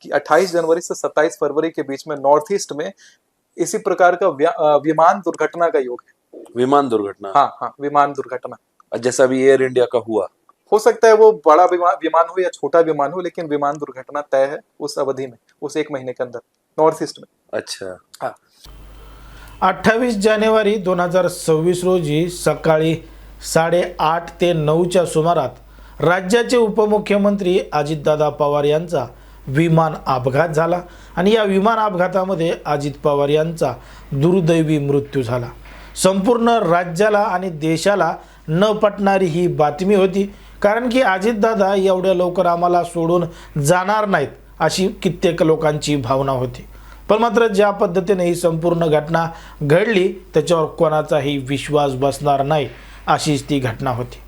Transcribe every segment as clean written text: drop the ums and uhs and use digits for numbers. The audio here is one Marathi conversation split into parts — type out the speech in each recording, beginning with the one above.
कि 28 जनवरी से 27 फरवरी के बीच में नॉर्थ ईस्ट में इसी प्रकार का विमान दुर्घटना का योग है। विमान दुर्घटना? हाँ हाँ, विमान दुर्घटना। जैसा अभी एयर इंडिया का हुआ, हो सकता है वो बड़ा विमान हो या छोटा विमान हो, लेकिन विमान दुर्घटना तय है उस अवधि में, उस 1 महीने के अंदर नॉर्थ ईस्ट में। अच्छा हाँ। 28 जानेवारी 2026 रोजी सकाळी 8:30 ते 9च्या सुमारात राज्याचे उपमुख्यमंत्री अजितदादा पवार यांचा विमान अपघात झाला आणि या विमान अपघातामध्ये अजित पवार यांचा दुर्दैवी मृत्यू झाला। संपूर्ण राज्याला आणि देशाला न पटणारी ही बातमी होती, कारण की अजितदादा एवढ्या लवकर आम्हाला सोडून जाणार नाहीत अशी कित्येक लोकांची भावना होती। पण मात्र ज्या पद्धतीने ही संपूर्ण घटना घडली त्याच्यावर कोणाचाही विश्वास बसणार नाही अशीच ती घटना होती।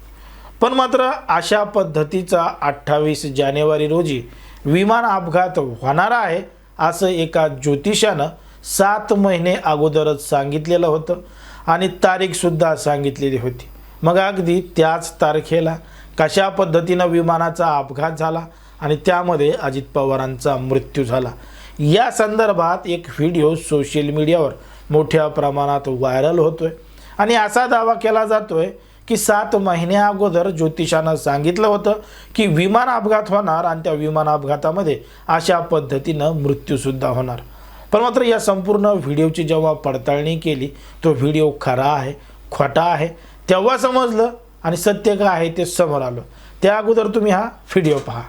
पण मात्र अशा पद्धतीचा 28 जानेवारी रोजी विमान अपघात होणार आहे असं एका ज्योतिषानं 7 महिने अगोदरच सांगितलेलं होतं आणि तारीख सुद्धा सांगितलेली होती। मग अगदी त्याच तारखेला कशा पद्धतीनं विमानाचा अपघात झाला आणि त्यामध्ये अजित पवारांचा मृत्यू झाला या संदर्भात एक व्हिडिओ सोशल मीडियावर मोठ्या प्रमाणात व्हायरल होतोय आणि असा दावा केला जातोय की 7 महिन्या अगोदर ज्योतिषानं सांगितलं होतं की विमान अपघात होणार आणि त्या विमान अपघातामध्ये अशा पद्धतीनं मृत्यूसुद्धा होणार। पण मात्र या संपूर्ण व्हिडिओची जेव्हा पडताळणी केली तो व्हिडिओ खरा आहे खोटा आहे तेव्हा समजलं आणि सत्य काय आहे ते समोर आलं। त्या अगोदर तुम्ही हा व्हिडिओ पहा।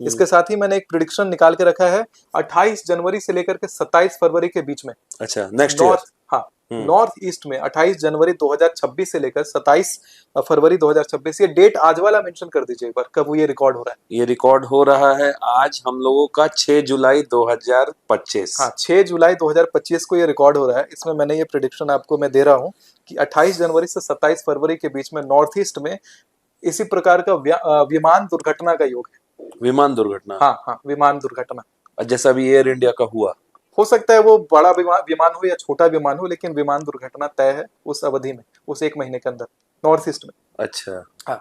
इसके साथ ही मैंने एक प्रिडिक्शन निकाल के रखा है 28 जनवरी से लेकर के 27 फरवरी के बीच में। अच्छा, नेक्स्ट ईयर। हाँ, नॉर्थ ईस्ट में 28 जनवरी 2026 से लेकर 27 फरवरी 2026, ये डेट आज वाला मेंशन कर दीजिए एक बार, कब ये रिकॉर्ड हो रहा है? ये रिकॉर्ड हो रहा है आज हम लोगों का 6 जुलाई 2025। हाँ, 6 जुलाई 2025 को ये रिकॉर्ड हो रहा है। इसमें मैंने ये प्रिडिक्शन आपको मैं दे रहा हूँ कि 28 जनवरी से 27 फरवरी के बीच में नॉर्थ ईस्ट में इसी प्रकार का विमान दुर्घटना का योग है। विमान दुर्घटना? हाँ हाँ, विमान दुर्घटना। जैसा अभी एयर इंडिया का हुआ, हो सकता है वो बड़ा विमान हो या छोटा विमान हो, लेकिन विमान दुर्घटना तय है उस अवधि में, उस 1 महीने के अंदर नॉर्थ ईस्ट में। अच्छा हाँ,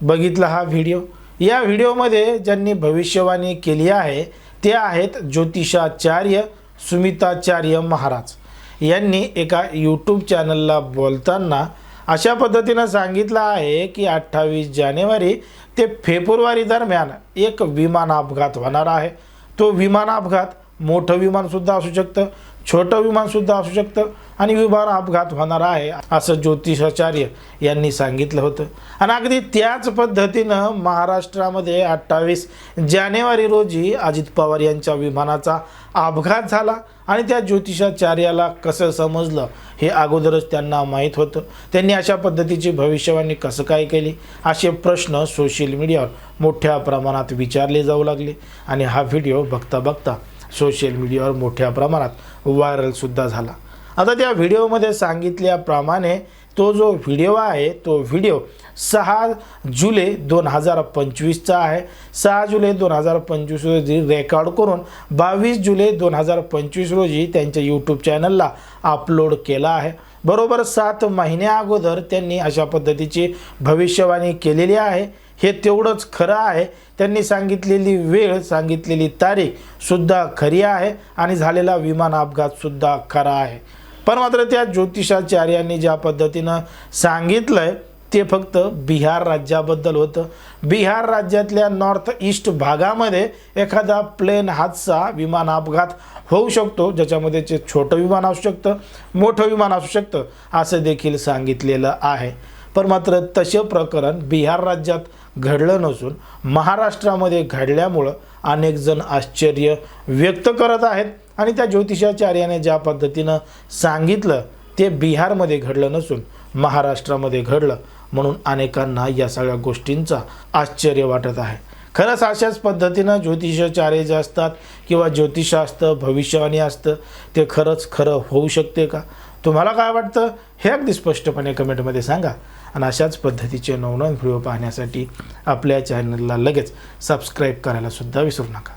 बघितला हा व्हिडिओ। या व्हिडिओमध्ये ज्यांनी भविष्यवाणी केली आहे ते आहेत ज्योतिषाचार्य सुमिताचार्य महाराज। यांनी एका यूट्यूब चॅनलला बोलताना अशा पद्धतीनं सांगितलं आहे की 28 जानेवारी ते फेब्रुवारी दरम्यान एक विमान अपघात होणार आहे। तो विमान अपघात मोठं विमान सुद्धा असू शकतं, छोटं विमान सुद्धा असू शकतं आणि विमान अपघात होणार आहे असं ज्योतिषाचार्य यांनी सांगितलं होतं। आणि अगदी त्याच पद्धतीनं महाराष्ट्रामध्ये 28 जानेवारी रोजी अजित पवार यांच्या विमानाचा अपघात झाला आणि त्या ज्योतिषाचार्याला कसं समजलं हे अगोदरच त्यांना माहीत होतं। त्यांनी अशा पद्धतीची भविष्यवाणी कसं काय केली असे प्रश्न सोशल मीडियावर मोठ्या प्रमाणात विचारले जाऊ लागले आणि हा व्हिडिओ बघता बघता सोशल मीडियावर मोठ्या प्रमाणात व्हायरल सुद्धा झाला। आता त्या व्हिडिओमध्ये सांगितल्याप्रमाणे तो जो व्हिडिओ आहे तो व्हिडिओ 6 जुलै 2025चा आहे। 6 जुलै 2025 रोजी रेकॉर्ड करून 22 जुलै 2025 रोजी त्यांच्या यूट्यूब चॅनलला अपलोड केला आहे। बरोबर 7 महिन्या अगोदर त्यांनी अशा पद्धतीची भविष्यवाणी केलेली आहे। हे तेवढंच खरं आहे। त्यांनी सांगितलेली वेळ सांगितलेली तारीख सुद्धा खरी आहे आणि झालेला विमान अपघात सुद्धा खरा आहे। पण मात्र त्या ज्योतिषाचार्यांनी ज्या पद्धतीनं सांगितलंय ते फक्त बिहार राज्याबद्दल होतं। बिहार राज्यातल्या नॉर्थ ईस्ट भागामध्ये एखादा प्लेन हादसा विमान अपघात होऊ शकतो, ज्याच्यामध्ये ते छोटं विमान असू शकतं, मोठं विमान असू शकतं असं देखील सांगितलेलं आहे। पण मात्र तसे प्रकरण बिहार राज्यात घडलं नसून महाराष्ट्रामध्ये घडल्यामुळं अनेक जण आश्चर्य व्यक्त करत आहेत आणि त्या ज्योतिषाचार्याने ज्या पद्धतीनं सांगितलं ते बिहारमध्ये घडलं नसून महाराष्ट्रामध्ये घडलं, म्हणून अनेकांना या सगळ्या गोष्टींचा आश्चर्य वाटत आहे। खरंच अशाच पद्धतीनं ज्योतिषाचार्य जे असतात किंवा ज्योतिषशास्त्र भविष्यवाणी असतं ते खरंच खरं होऊ शकते का? तुम्हाला काय वाटतं हे अगदी स्पष्टपणे कमेंटमध्ये सांगा आणि अशाच पद्धतीचे नवनवीन व्हिडिओ पाहण्यासाठी आपल्या चॅनलला लगेच सबस्क्राईब करायला सुद्धा विसरू नका।